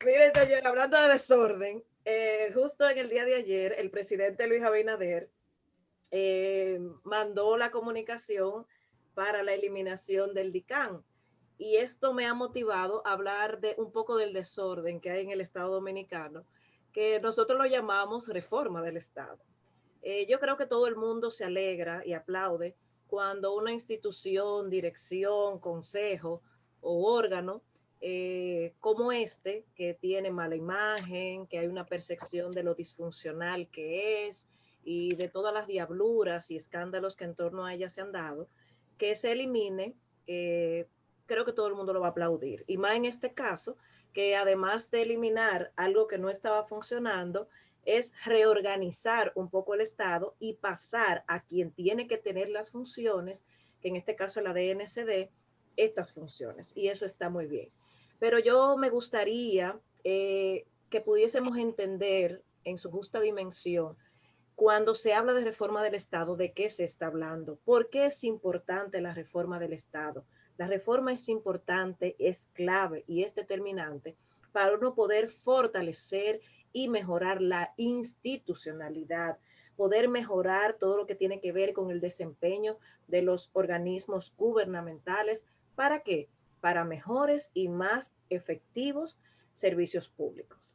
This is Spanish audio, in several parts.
Mire, señor, hablando de desorden, justo en el día de ayer, el presidente Luis Abinader mandó la comunicación para la eliminación del DICAN. Y esto me ha motivado a hablar de un poco del desorden que hay en el Estado Dominicano, que nosotros lo llamamos reforma del Estado. Yo creo que todo el mundo se alegra y aplaude cuando una institución, dirección, consejo o órgano como este, que tiene mala imagen, que hay una percepción de lo disfuncional que es y de todas las diabluras y escándalos que en torno a ella se han dado, que se elimine, eh, creo que todo el mundo lo va a aplaudir. Y más en este caso, que además de eliminar algo que no estaba funcionando, es reorganizar un poco el Estado y pasar a quien tiene que tener las funciones, que en este caso es la DNCD, estas funciones. Y eso está muy bien. Pero yo me gustaría que pudiésemos entender en su justa dimensión cuando se habla de reforma del Estado, ¿de qué se está hablando? ¿Por qué es importante la reforma del Estado? La reforma es importante, es clave y es determinante para uno poder fortalecer y mejorar la institucionalidad, poder mejorar todo lo que tiene que ver con el desempeño de los organismos gubernamentales. ¿Para qué? Para mejores y más efectivos servicios públicos.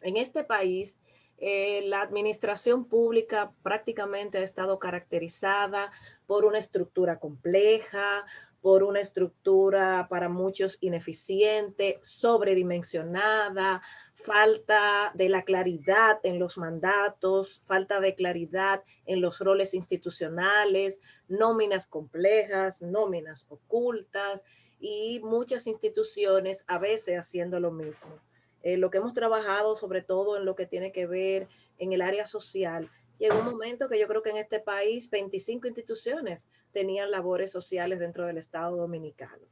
En este país, la administración pública prácticamente ha estado caracterizada por una estructura compleja, por una estructura para muchos ineficiente, sobredimensionada, falta de la claridad en los mandatos, falta de claridad en los roles institucionales, nóminas complejas, nóminas ocultas y muchas instituciones a veces haciendo lo mismo. Lo que hemos trabajado, sobre todo en lo que tiene que ver en el área social. Llegó un momento que yo creo que en este país 25 instituciones tenían labores sociales dentro del Estado Dominicano.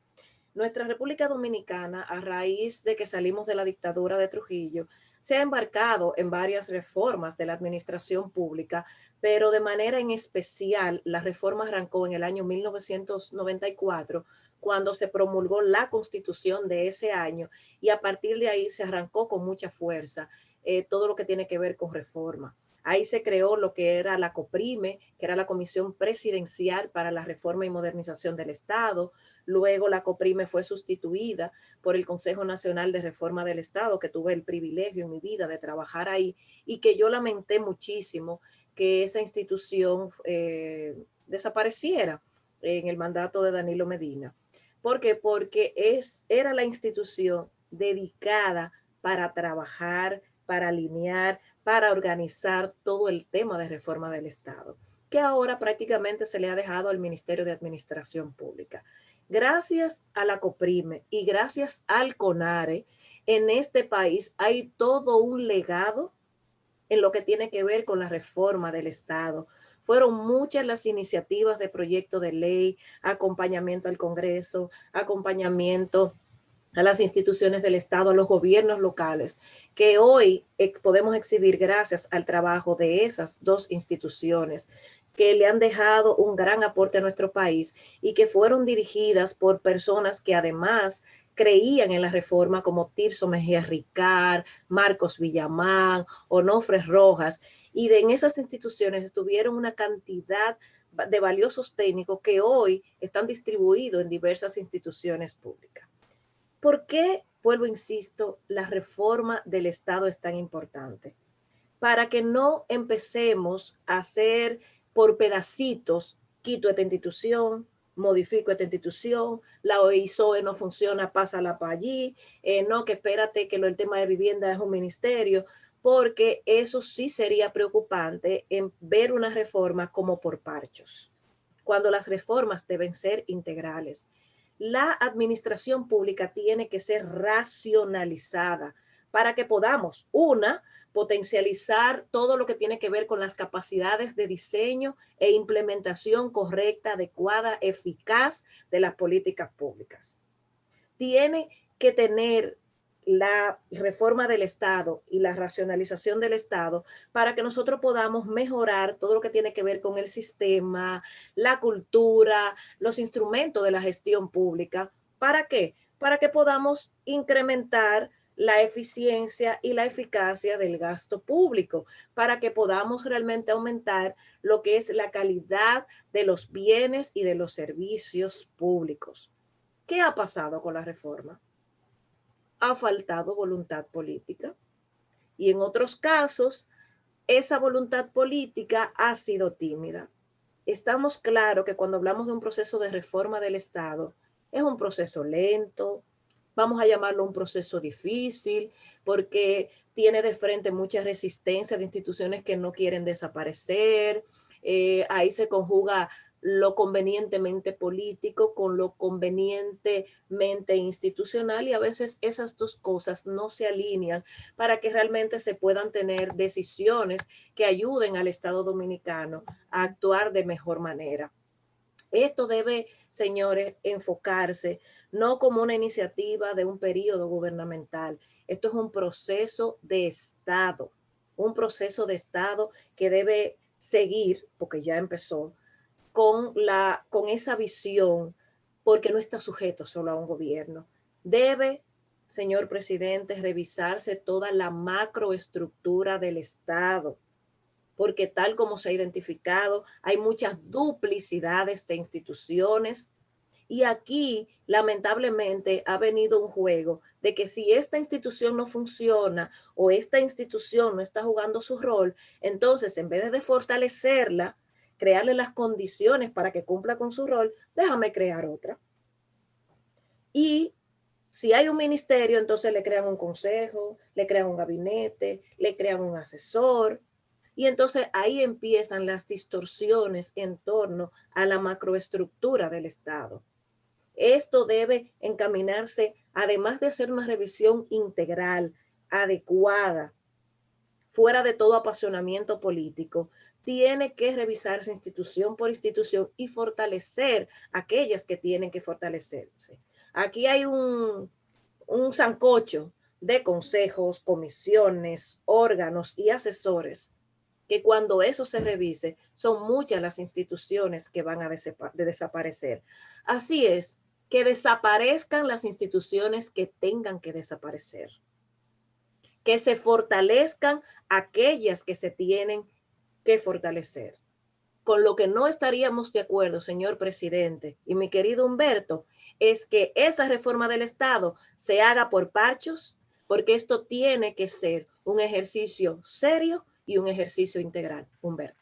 Nuestra República Dominicana, a raíz de que salimos de la dictadura de Trujillo, se ha embarcado en varias reformas de la administración pública, pero de manera en especial la reforma arrancó en el año 1994, cuando se promulgó la constitución de ese año, y a partir de ahí se arrancó con mucha fuerza todo lo que tiene que ver con reforma. Ahí se creó lo que era la COPRIME, que era la Comisión Presidencial para la Reforma y Modernización del Estado. Luego la COPRIME fue sustituida por el Consejo Nacional de Reforma del Estado, que tuve el privilegio en mi vida de trabajar ahí y que yo lamenté muchísimo que esa institución desapareciera en el mandato de Danilo Medina. ¿Por qué? Porque era la institución dedicada para trabajar, para alinear, para organizar todo el tema de reforma del Estado, que ahora prácticamente se le ha dejado al Ministerio de Administración Pública. Gracias a la COPRIME y gracias al CONARE, en este país hay todo un legado en lo que tiene que ver con la reforma del Estado. Fueron muchas las iniciativas de proyecto de ley, acompañamiento al Congreso, acompañamiento a las instituciones del Estado, a los gobiernos locales, que hoy podemos exhibir gracias al trabajo de esas dos instituciones que le han dejado un gran aporte a nuestro país y que fueron dirigidas por personas que además creían en la reforma, como Tirso Mejía Ricard, Marcos Villamán, Onofre Rojas, y en esas instituciones estuvieron una cantidad de valiosos técnicos que hoy están distribuidos en diversas instituciones públicas. ¿Por qué, vuelvo, insisto, la reforma del Estado es tan importante? Para que no empecemos a hacer por pedacitos, quito esta institución, modifico esta institución, la OISOE no funciona, pásala para allí, no, que espérate que el tema de vivienda es un ministerio, porque eso sí sería preocupante en ver una reforma como por parchos, cuando las reformas deben ser integrales. La administración pública tiene que ser racionalizada para que podamos, una, potencializar todo lo que tiene que ver con las capacidades de diseño e implementación correcta, adecuada, eficaz de las políticas públicas. Tiene que tener la reforma del Estado y la racionalización del Estado para que nosotros podamos mejorar todo lo que tiene que ver con el sistema, la cultura, los instrumentos de la gestión pública. ¿Para qué? Para que podamos incrementar la eficiencia y la eficacia del gasto público para que podamos realmente aumentar lo que es la calidad de los bienes y de los servicios públicos. ¿Qué ha pasado con la reforma? Ha faltado voluntad política y en otros casos esa voluntad política ha sido tímida. Estamos claros que cuando hablamos de un proceso de reforma del Estado, es un proceso lento, vamos a llamarlo un proceso difícil, porque tiene de frente mucha resistencia de instituciones que no quieren desaparecer. Ahí se conjuga lo convenientemente político con lo convenientemente institucional y a veces esas dos cosas no se alinean para que realmente se puedan tener decisiones que ayuden al Estado dominicano a actuar de mejor manera. Esto debe, señores, enfocarse no como una iniciativa de un periodo gubernamental. Esto es un proceso de Estado que debe seguir, porque ya empezó, con esa visión, porque no está sujeto solo a un gobierno. Debe, señor presidente, revisarse toda la macroestructura del Estado, porque tal como se ha identificado, hay muchas duplicidades de instituciones y aquí lamentablemente ha venido un juego de que si esta institución no funciona o esta institución no está jugando su rol, entonces en vez de fortalecerla, crearle las condiciones para que cumpla con su rol, déjame crear otra. Y si hay un ministerio, entonces le crean un consejo, le crean un gabinete, le crean un asesor. Y entonces ahí empiezan las distorsiones en torno a la macroestructura del Estado. Esto debe encaminarse, además de hacer una revisión integral, adecuada, fuera de todo apasionamiento político, tiene que revisarse institución por institución y fortalecer aquellas que tienen que fortalecerse. Aquí hay un sancocho de consejos, comisiones, órganos y asesores que cuando eso se revise, son muchas las instituciones que van a desaparecer. Así es, que desaparezcan las instituciones que tengan que desaparecer, que se fortalezcan aquellas que se tienen que fortalecer. Con lo que no estaríamos de acuerdo, señor presidente y mi querido Humberto, es que esa reforma del Estado se haga por parchos, porque esto tiene que ser un ejercicio serio y un ejercicio integral. Humberto.